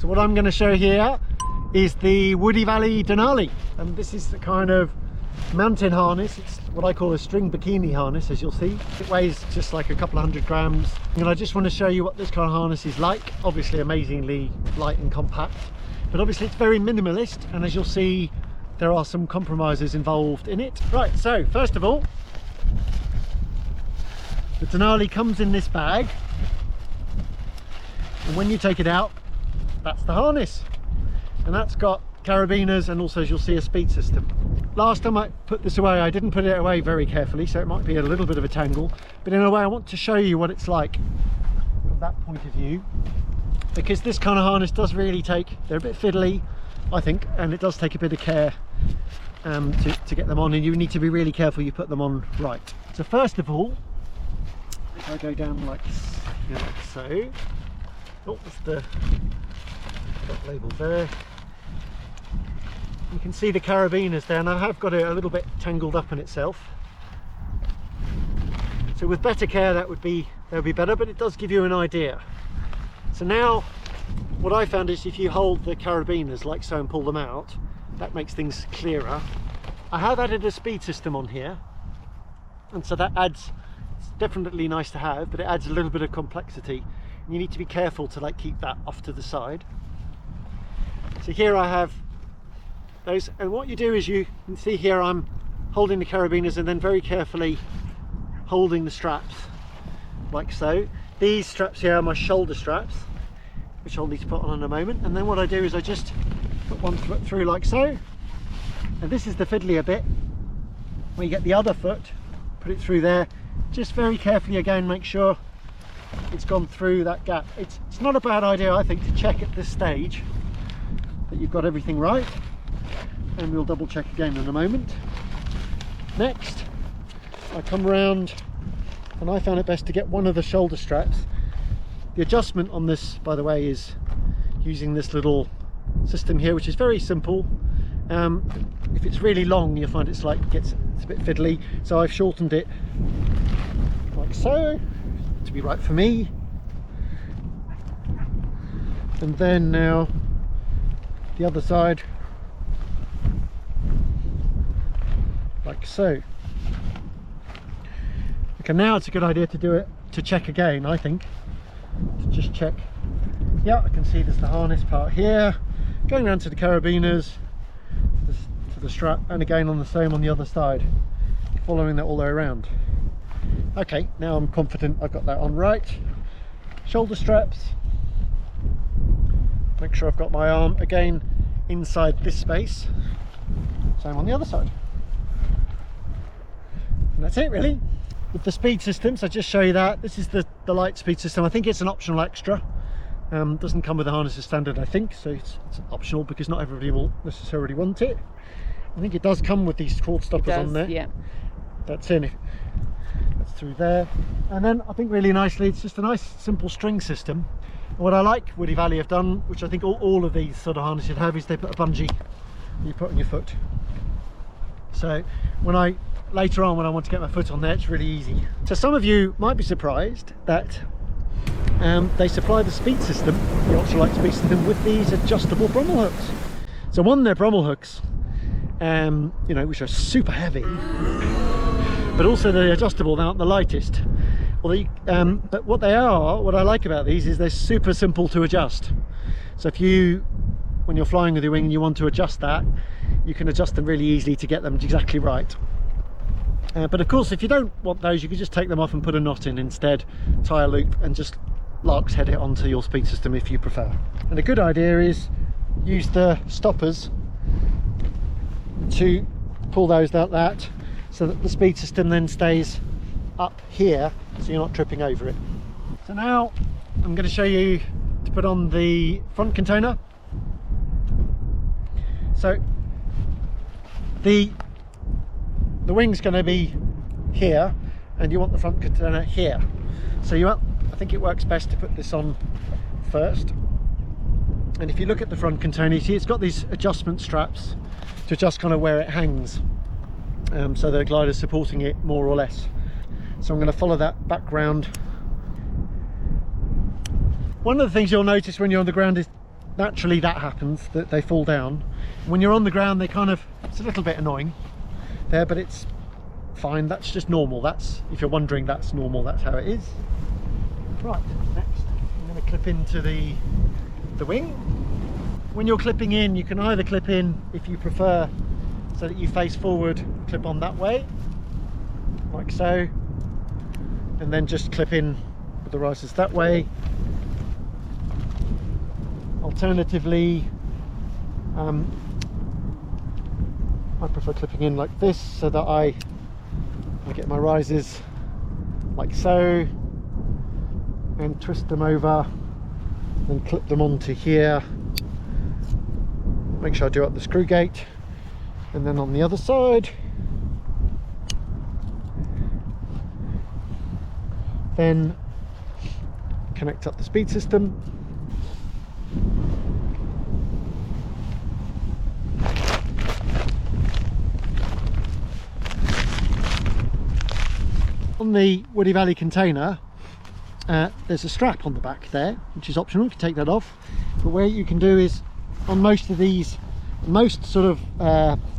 So what I'm going to show here is the Woody Valley DENALI, and this is the kind of mountain harness. It's what I call a string bikini harness, as you'll see. It weighs just like a couple of 100 grams, and I just want to show you what this kind of harness is like. Obviously amazingly light and compact, but obviously it's very minimalist, and as you'll see there are some compromises involved in it. Right, so first of all, the DENALI comes in this bag, and when you take it out, that's the harness, and that's got carabiners and also, as you'll see, a speed system. Last time I put this away, I didn't put it away very carefully, so it might be a little bit of a tangle, but in a way I want to show you what it's like from that point of view, because this kind of harness does really take, they're a bit fiddly I think, and it does take a bit of care to get them on, and you need to be really careful you put them on right. So first of all, if I go down like so, oh, that's the label there. You can see the carabiners there, and I have got it a little bit tangled up in itself. So with better care that would be better, but it does give you an idea. So now what I found is if you hold the carabiners like so and pull them out, that makes things clearer. I have added a speed system on here, and so that adds, it's definitely nice to have, but it adds a little bit of complexity. You need to be careful to like keep that off to the side. So here I have those, and what you do is you can see here I'm holding the carabiners and then very carefully holding the straps like so. These straps here are my shoulder straps, which I'll need to put on in a moment, and then what I do is I just put one foot through like so, and this is the fiddlier bit where you get the other foot, put it through there, just very carefully again make sure it's gone through that gap. It's not a bad idea, I think, to check at this stage that you've got everything right, and we'll double check again in a moment. Next I come around, and I found it best to get one of the shoulder straps. The adjustment on this, by the way, is using this little system here, which is very simple. If it's really long, you'll find it's a bit fiddly, so I've shortened it like so to be right for me. And then now the other side like so. Okay, now it's a good idea to do it, to check again, I think, to just check. Yeah, I can see there's the harness part here, going around to the carabiners, to the strap, and again on the same on the other side, following that all the way around. Okay, now I'm confident I've got that on right. Shoulder straps, make sure I've got my arm again inside this space, same on the other side, and that's it really. With the speed systems, I just show you that this is the light speed system. I think it's an optional extra, doesn't come with the harness as standard, I think, so it's optional because not everybody will necessarily want it. I think it does come with these cord stoppers on there. Yeah, that's in it, that's through there. And then I think really nicely it's just a nice simple string system. And what I like Woody Valley have done, which I think all of these sort of harnesses have, is they put a bungee you put on your foot. So later on when I want to get my foot on there, it's really easy. So some of you might be surprised that they supply the speed system, the Ultralite speed system, with these adjustable Brummel hooks. So one, they're Brummel hooks, you know, which are super heavy, but also they're adjustable. They're not the lightest. Well, but what I like about these is they're super simple to adjust. So if when you're flying with your wing and you want to adjust that, you can adjust them really easily to get them exactly right. But of course, if you don't want those, you can just take them off and put a knot in instead, tie a loop, and just lark's head it onto your speed system if you prefer. And a good idea is use the stoppers to pull those like that, so that the speed system then stays up here, so you're not tripping over it. So now I'm going to show you to put on the front container. So the wing's going to be here, and you want the front container here. So I think it works best to put this on first. And if you look at the front container, you see it's got these adjustment straps to adjust kind of where it hangs, so the glider's supporting it more or less. So I'm going to follow that background. One of the things you'll notice when you're on the ground is naturally that happens, that they fall down. When you're on the ground, they kind of, it's a little bit annoying there, but it's fine. That's just normal. That's, if you're wondering, that's normal. That's how it is. Right, next I'm going to clip into the wing. When you're clipping in, you can either clip in, if you prefer, so that you face forward, clip on that way, like so, and then just clip in with the risers that way. Alternatively, I prefer clipping in like this, so that I get my risers like so, and twist them over, then clip them onto here. Make sure I do up the screw gate, and then on the other side, then connect up the speed system. On the Woody Valley container, there's a strap on the back there, which is optional. You can take that off, but what you can do is, on most of these, most sort of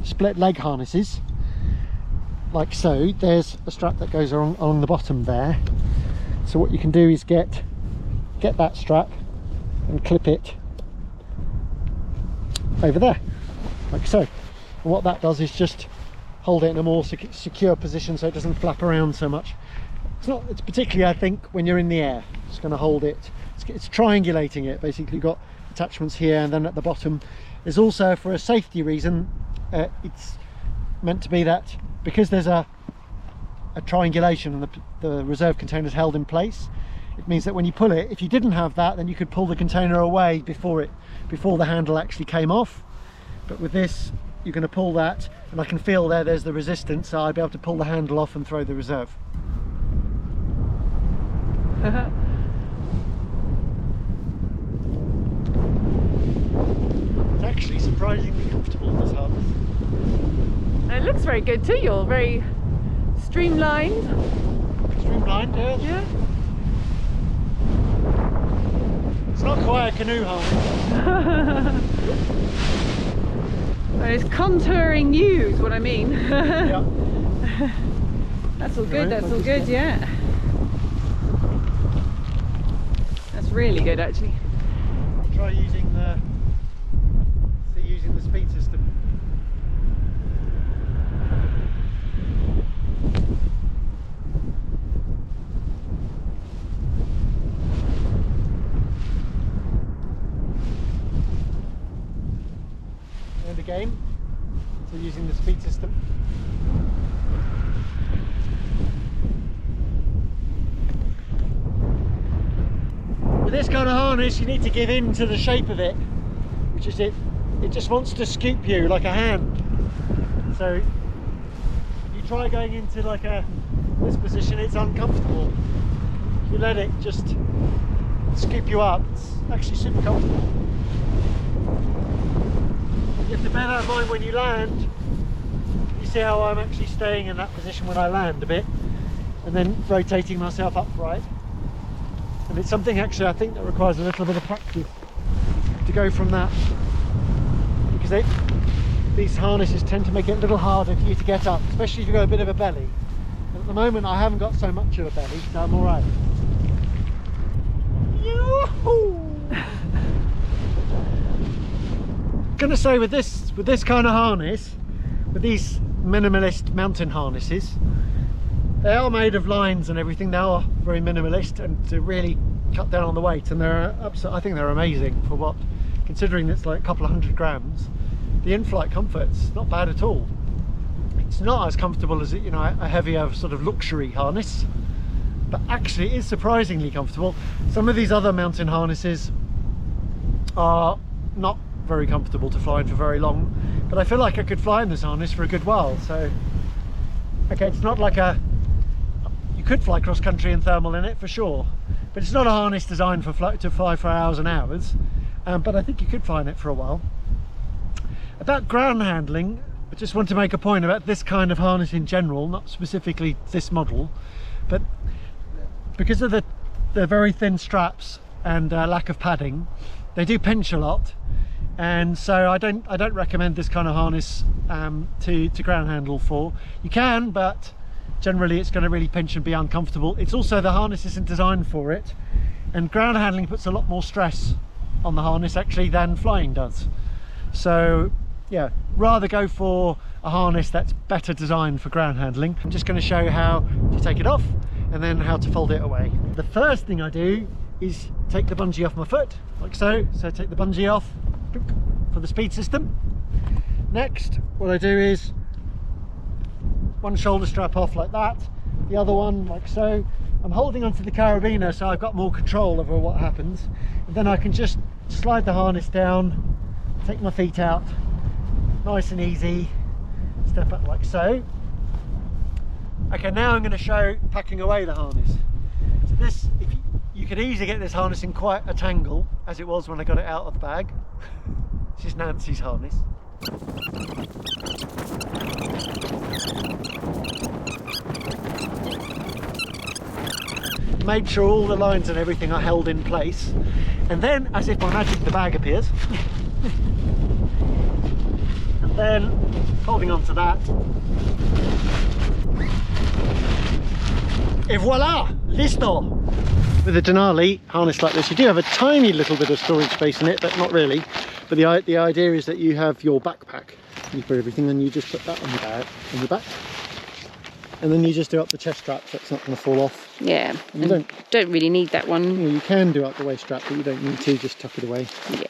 split leg harnesses, like so, there's a strap that goes along the bottom there. So what you can do is get that strap and clip it over there, like so. And what that does is just hold it in a more secure position, so it doesn't flap around so much. It's particularly, I think, when you're in the air, it's going to hold it. It's triangulating it. Basically, you've got attachments here, and then at the bottom there's also, for a safety reason, it's meant to be that because there's a triangulation and the reserve container is held in place, it means that when you pull it, if you didn't have that, then you could pull the container away before the handle actually came off. But with this, you're going to pull that, and I can feel there's the resistance, so I'll be able to pull the handle off and throw the reserve. It's actually surprisingly comfortable, this harness. And it looks very good too. You're very streamlined. Streamlined, yeah. Yeah. It's not quite a canoe harness. And it's contouring you is what I mean. Yeah. That's all good, that's all good, yeah. That's really good actually. I'll try using the speed system. And again, so using the speed system. With this kind of harness, you need to give in to the shape of it, which is it just wants to scoop you like a hand. So if you try going into like this position, it's uncomfortable. If you let it just scoop you up, it's actually super comfortable. You have to bear that in mind when you land. You see how I'm actually staying in that position when I land a bit, and then rotating myself upright. And it's something actually I think that requires a little bit of practice to go from that, because these harnesses tend to make it a little harder for you to get up, especially if you've got a bit of a belly. And at the moment I haven't got so much of a belly, so I'm alright. Gonna say with this kind of harness, with these minimalist mountain harnesses, they are made of lines and everything. They are very minimalist and to really cut down on the weight, and I think they're amazing for what, considering it's like a couple of 100 grams. The in-flight comfort's not bad at all. It's not as comfortable as, you know, a heavier sort of luxury harness, but actually it is surprisingly comfortable. Some of these other mountain harnesses are not very comfortable to fly in for very long, but I feel like I could fly in this harness for a good while. So okay, it's not like you could fly cross country and thermal in it for sure, but it's not a harness designed to fly for hours and hours, but I think you could fly in it for a while. About ground handling, I just want to make a point about this kind of harness in general, not specifically this model, but because of the very thin straps and lack of padding, they do pinch a lot, and so I don't recommend this kind of harness to ground handle for. You can, but generally it's going to really pinch and be uncomfortable. It's also, the harness isn't designed for it, and ground handling puts a lot more stress on the harness actually than flying does. So yeah, rather go for a harness that's better designed for ground handling. I'm just going to show how to take it off and then how to fold it away. The first thing I do is take the bungee off my foot, like so. So take the bungee off for the speed system. Next, what I do is one shoulder strap off like that, the other one like so. I'm holding onto the carabiner so I've got more control over what happens, and then I can just slide the harness down, take my feet out, nice and easy, step up like so. Okay, now I'm going to show packing away the harness. So this, if you could easily get this harness in quite a tangle, as it was when I got it out of the bag. This is Nancy's harness. Made sure all the lines and everything are held in place, and then, as if by magic, the bag appears. And then holding on to that, et voila, listo. With a Denali harness like this, you do have a tiny little bit of storage space in it, but not really. But the idea is that you have your backpack, you put everything, and you just put that on the back, and then you just do up the chest strap so it's not going to fall off. Yeah, and don't really need that one. You can do up the waist strap, but you don't need to, just tuck it away. Yeah.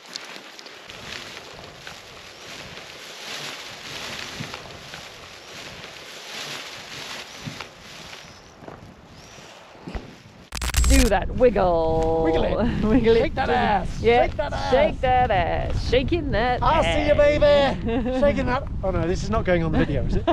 Do that wiggle. Wiggle it. Wiggle it. Shake that ass. Yeah. Shake that ass. Shake that ass. Shaking that I'll ass. see you, baby. Shaking that. Oh no, this is not going on the video, is it?